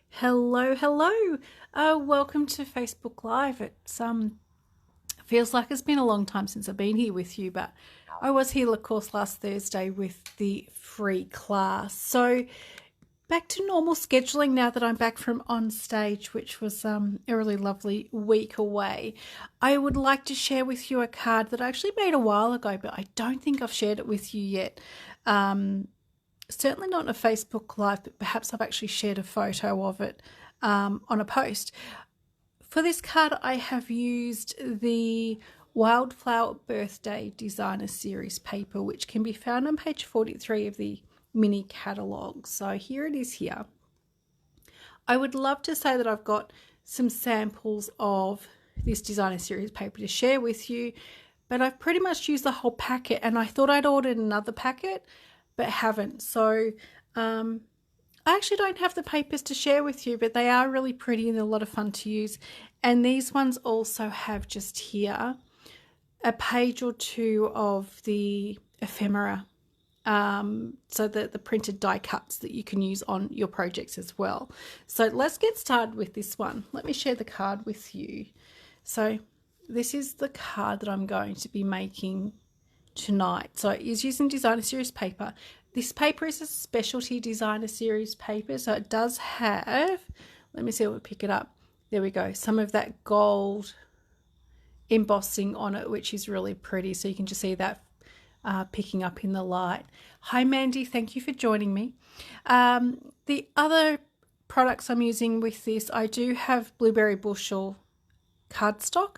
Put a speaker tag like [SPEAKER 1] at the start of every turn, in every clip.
[SPEAKER 1] Hello, hello. Welcome to Facebook Live. It's feels like it's been a long time since I've been here with you, but I was here, of course, last Thursday with the free class. So back to normal scheduling now that I'm back from on stage, which was a really lovely week away. I would like to share with you a card that I actually made a while ago, but I don't think I've shared it with you yet. Certainly not in a Facebook Live, but perhaps I've actually shared a photo of it on a post. For this card, I have used the Wildflower Birthday Designer Series paper, which can be found on page 43 of the mini catalogue. So here it is here. I would love to say that I've got some samples of this Designer Series paper to share with you, but I've pretty much used the whole packet, and I thought I'd ordered another packet, but haven't. So I actually don't have the papers to share with you, but they are really pretty and a lot of fun to use. And these ones also have just here a page or two of the ephemera, so the printed die cuts that you can use on your projects as well. So let's get started with this one. Let me share the card with you. So this is the card that I'm going to be making tonight. So it is using Designer Series paper. This paper is a specialty Designer Series paper, so it does have, let me see if we pick it up. There we go, some of that gold embossing on it, which is really pretty. So you can just see that picking up in the light. Hi Mandy, thank you for joining me. The other products I'm using with this, I do have Blueberry Bushel cardstock.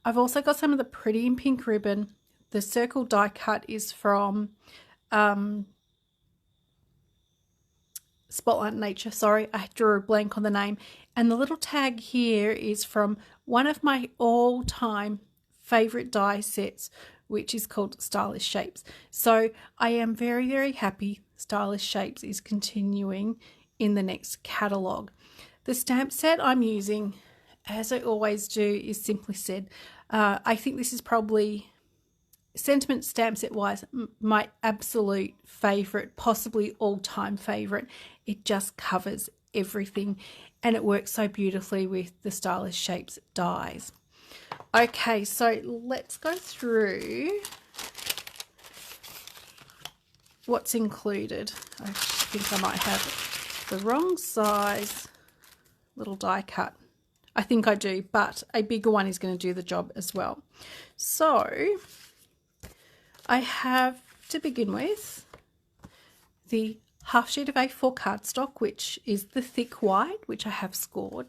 [SPEAKER 1] I've also got some of the Pretty in Pink ribbon. The circle die cut is from Spotlight Nature. Sorry, I drew a blank on the name. And the little tag here is from one of my all-time favorite die sets, which is called Stylish Shapes. So I am very, very happy Stylish Shapes is continuing in the next catalogue. The stamp set I'm using, as I always do, is Simply Said. I think this is probably, sentiment stamp set wise, my absolute favourite, possibly all-time favourite. It just covers everything and it works so beautifully with the Stylish Shapes dies. Okay, so let's go through what's included. I think I might have the wrong size little die cut. I think I do, but a bigger one is going to do the job as well. So I have, to begin with, the half sheet of A4 cardstock, which is the thick white, which I have scored.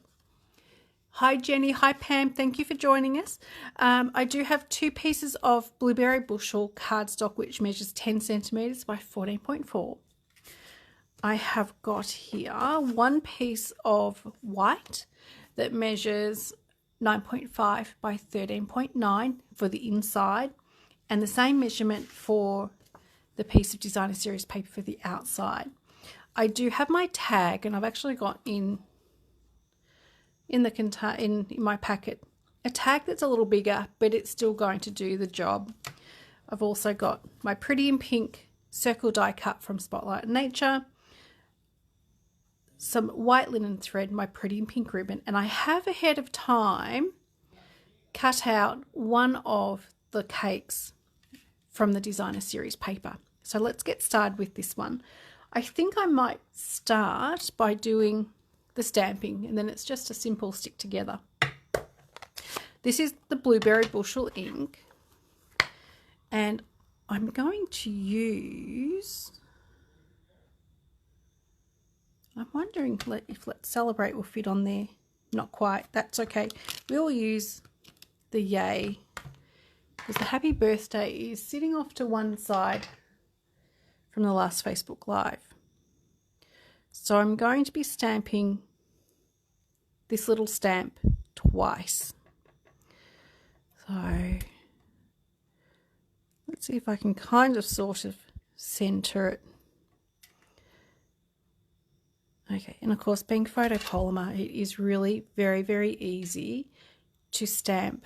[SPEAKER 1] Hi Jenny, hi Pam, thank you for joining us. I do have two pieces of Blueberry Bushel cardstock, which measures 10 centimetres by 14.4. I have got here one piece of white that measures 9.5 by 13.9 for the inside, and the same measurement for the piece of Designer Series paper for the outside. I do have my tag, and I've actually got in my packet a tag that's a little bigger, but it's still going to do the job. I've also got my Pretty in Pink circle die cut from Spotlight Nature, some white linen thread, my Pretty in Pink ribbon, and I have ahead of time cut out one of the cakes from the Designer Series paper. So let's get started with this one. I think I might start by doing the stamping, and then it's just a simple stick together. This is the Blueberry Bushel ink, and I'm going to use, I'm wondering if Let's Celebrate will fit on there. Not quite, that's okay. We'll use the Yay, because the Happy Birthday is sitting off to one side from the last Facebook Live. So I'm going to be stamping this little stamp twice. So let's see if I can kind of sort of center it. Okay, and of course, being photopolymer, it is really very, very easy to stamp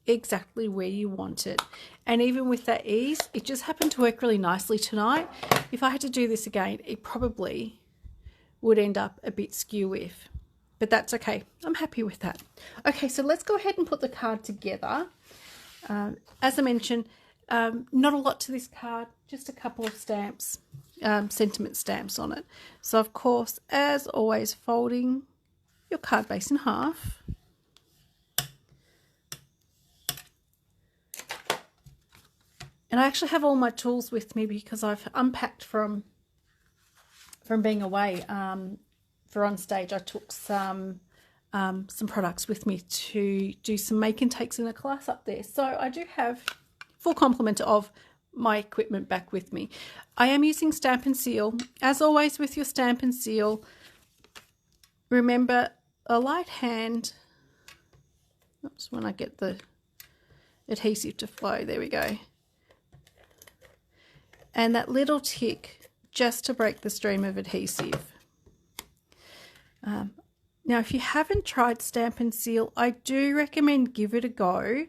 [SPEAKER 1] exactly where you want it. And even with that ease, it just happened to work really nicely tonight. If I had to do this again, it probably would end up a bit skew with. But that's okay. I'm happy with that. Okay, so let's go ahead and put the card together. As I mentioned, not a lot to this card, just a couple of stamps, sentiment stamps on it. So, of course, as always, folding your card base in half. And I actually have all my tools with me because I've unpacked from being away. For on stage, I took some products with me to do some make and takes in a class up there. So I do have full complement of my equipment back with me. I am using Stamp and Seal. As always with your Stamp and Seal, remember a light hand. Oops, when I get the adhesive to flow, there we go. And that little tick just to break the stream of adhesive. Now, if you haven't tried Stamp and Seal, I do recommend give it a go.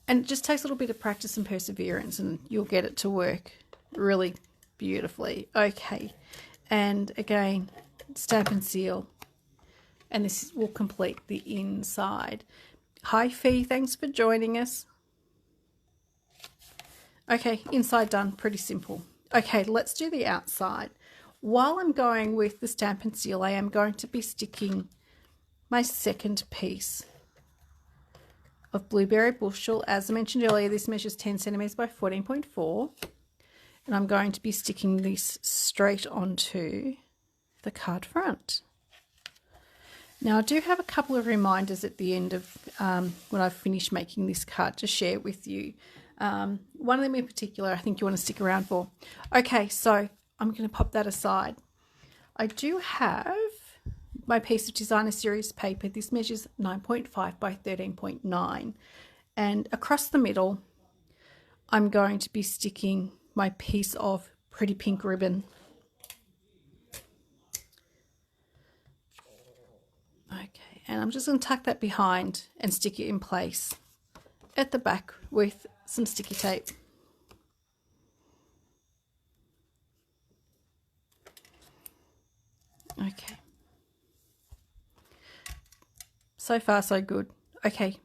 [SPEAKER 1] And it just takes a little bit of practice and perseverance and you'll get it to work really beautifully. Okay, and again, Stamp and Seal. And this will complete the inside. Hi, Fee, thanks for joining us. Okay, inside done, pretty simple. Okay, let's do the outside. While I'm going with the Stamp and Seal, I am going to be sticking my second piece of Blueberry Bushel. As I mentioned earlier, this measures 10 centimeters by 14.4. And I'm going to be sticking this straight onto the card front. Now, I do have a couple of reminders at the end of when I've finished making this card to share with you. One of them in particular, I think you want to stick around for. Okay, so I'm going to pop that aside. I do have my piece of Designer Series paper. This measures 9.5 by 13.9. And across the middle, I'm going to be sticking my piece of Pretty Pink ribbon. Okay, and I'm just going to tuck that behind and stick it in place at the back with some sticky tape. Okay. So far, so good. Okay.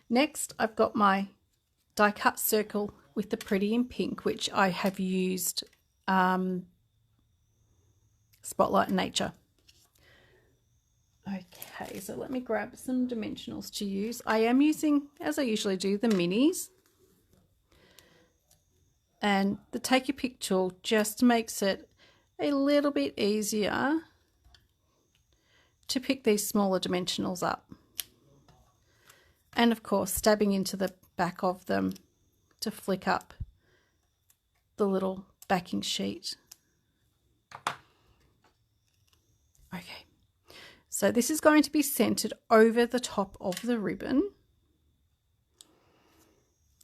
[SPEAKER 1] Next, I've got my die cut circle with the Pretty in Pink, which I have used Spotlight Nature. Okay, so let me grab some dimensionals to use. I am using, as I usually do, the minis. And the Take Your Pick tool just makes it a little bit easier to pick these smaller dimensionals up. And of course, stabbing into the back of them to flick up the little backing sheet. Okay, so this is going to be centered over the top of the ribbon.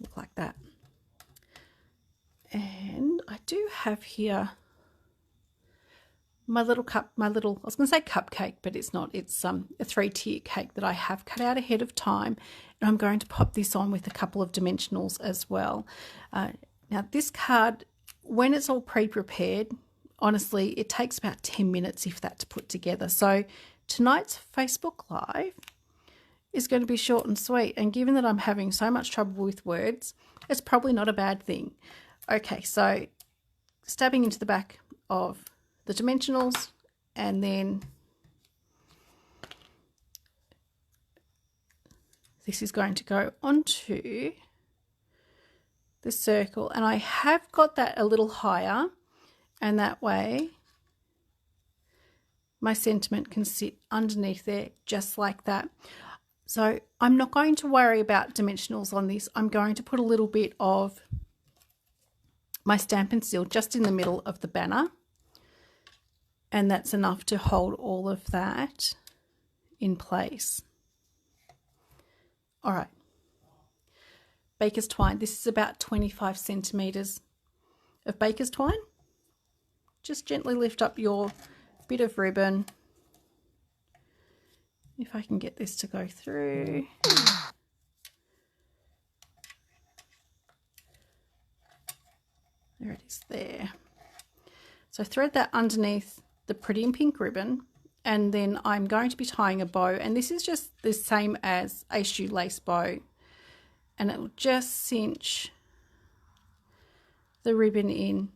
[SPEAKER 1] Look like that. And I do have here my little I was going to say cupcake, but it's not. It's a 3-tier cake that I have cut out ahead of time. And I'm going to pop this on with a couple of dimensionals as well. Now this card, when it's all pre-prepared, honestly, it takes about 10 minutes, if that, to put together. So tonight's Facebook Live is going to be short and sweet. And given that I'm having so much trouble with words, it's probably not a bad thing. Okay, so stabbing into the back of the dimensionals, and then this is going to go onto the circle, and I have got that a little higher, and that way my sentiment can sit underneath there just like that. So I'm not going to worry about dimensionals on this. I'm going to put a little bit of my Stamp and Seal just in the middle of the banner. And that's enough to hold all of that in place. All right. Baker's twine. This is about 25 centimeters of baker's twine. Just gently lift up your bit of ribbon. If I can get this to go through. There it is there. So thread that underneath the pretty and pink ribbon, and then I'm going to be tying a bow, and this is just the same as a shoelace bow, and it will just cinch the ribbon in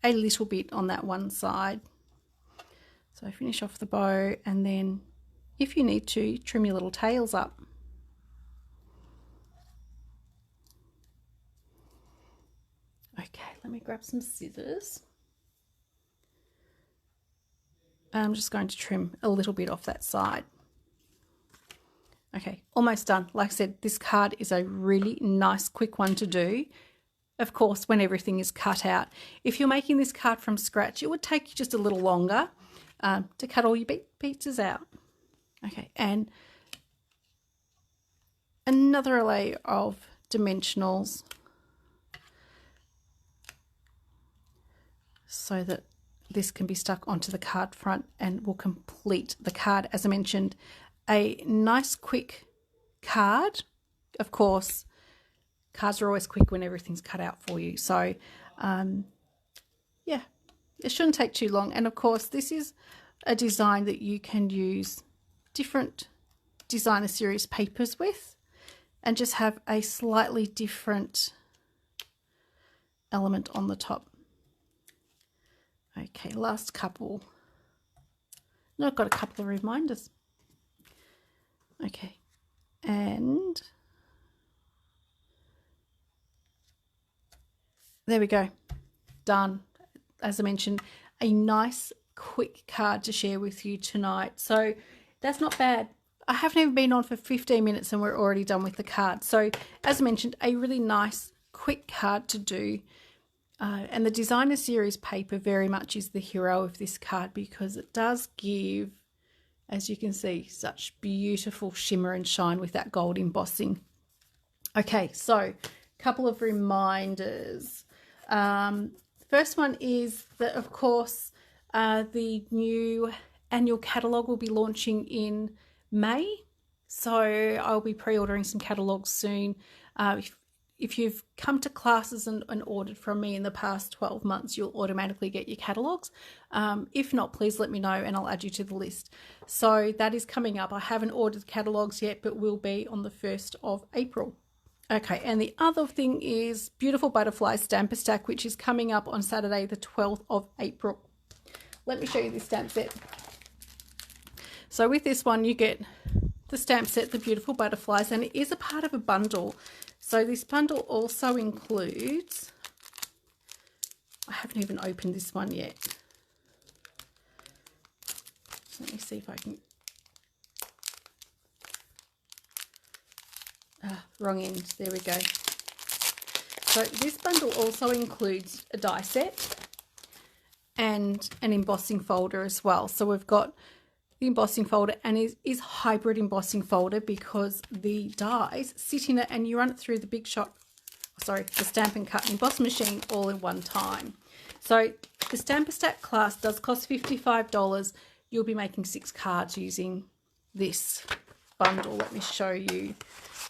[SPEAKER 1] a little bit on that one side. So finish off the bow, and then if you need to, trim your little tails up. Okay, let me grab some scissors. I'm just going to trim a little bit off that side. Okay, almost done. Like I said, this card is a really nice, quick one to do. Of course, when everything is cut out. If you're making this card from scratch, it would take you just a little longer to cut all your pizzas out. Okay, and another layer of dimensionals so that this can be stuck onto the card front and will complete the card. As I mentioned, a nice quick card. Of course, cards are always quick when everything's cut out for you. So, yeah, it shouldn't take too long. And of course, this is a design that you can use different designer series papers with and just have a slightly different element on the top. Okay, last couple. No, I've got a couple of reminders. Okay, and there we go. Done. As I mentioned, a nice quick card to share with you tonight. So that's not bad. I haven't even been on for 15 minutes and we're already done with the card. So as I mentioned, a really nice quick card to do. And the designer series paper very much is the hero of this card because it does give, as you can see, such beautiful shimmer and shine with that gold embossing. Okay, so a couple of reminders. First one is that, of course, the new annual catalogue will be launching in May. So I'll be pre-ordering some catalogues soon. If you've come to classes and ordered from me in the past 12 months, you'll automatically get your catalogues. If not, please let me know and I'll add you to the list. So that is coming up. I haven't ordered catalogues yet, but will be on the 1st of April. Okay, and the other thing is Beautiful Butterfly Stamper Stack, which is coming up on Saturday, the 12th of April. Let me show you this stamp set. So with this one, you get the stamp set, the Beautiful Butterflies, and it is a part of a bundle. So this bundle also includes, I haven't even opened this one yet. Let me see if I can, wrong end, there we go. So this bundle also includes a die set and an embossing folder as well. So we've got the embossing folder, and it is hybrid embossing folder because the dies sit in it and you run it through the the Stamp and Cut and Emboss machine all in one time. So the Stamper Stack class does cost $55. You'll be making 6 cards using this bundle. Let me show you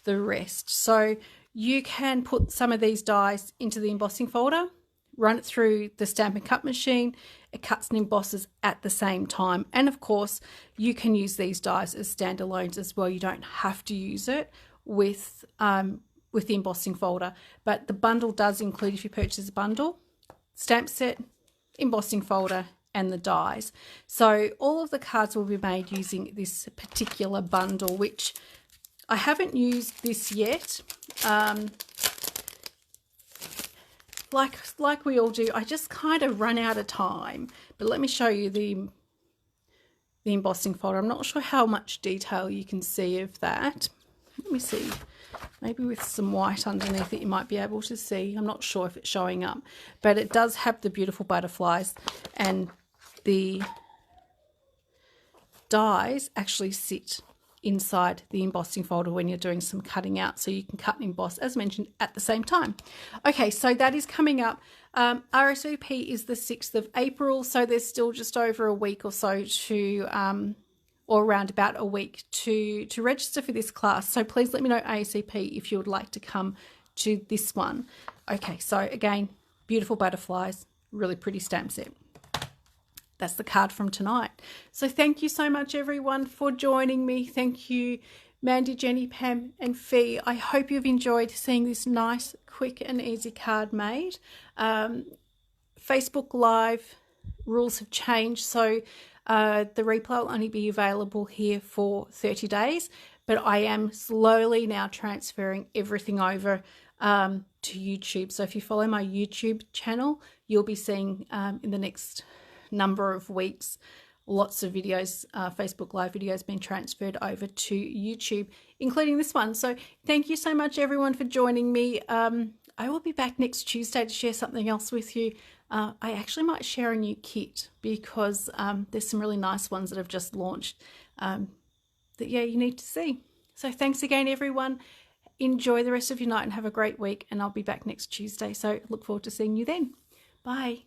[SPEAKER 1] the rest. So you can put some of these dies into the embossing folder, run it through the Stamp and Cut machine. It cuts and embosses at the same time. And of course, you can use these dies as standalones as well. You don't have to use it with the embossing folder. But the bundle does include, if you purchase a bundle, stamp set, embossing folder, and the dies. So all of the cards will be made using this particular bundle, which I haven't used this yet. Like we all do, I just kind of run out of time. But let me show you the embossing folder. I'm not sure how much detail you can see of that. Let me see. Maybe with some white underneath it you might be able to see. I'm not sure if it's showing up. But it does have the Beautiful Butterflies, and the dies actually sit inside the embossing folder when you're doing some cutting out, so you can cut and emboss, as mentioned, at the same time. Okay, so that is coming up. RSVP is the 6th of April, so there's still just over a week or so to, or around about a week to register for this class. So please let me know ASAP if you would like to come to this one. Okay, so again, Beautiful Butterflies, really pretty stamp set. that's the card from tonight. So thank you so much, everyone, for joining me. Thank you, Mandy, Jenny, Pam and Fee. I hope you've enjoyed seeing this nice, quick and easy card made. Facebook Live rules have changed, so the replay will only be available here for 30 days, but I am slowly now transferring everything over to YouTube. So if you follow my YouTube channel, you'll be seeing in the next number of weeks lots of videos, Facebook Live videos being transferred over to YouTube, including this one. So thank you so much, everyone, for joining me. I will be back next Tuesday to share something else with you. I actually might share a new kit because there's some really nice ones that have just launched that, yeah, you need to see. So thanks again, everyone. Enjoy the rest of your night and have a great week. And I'll be back next Tuesday. So look forward to seeing you then. Bye.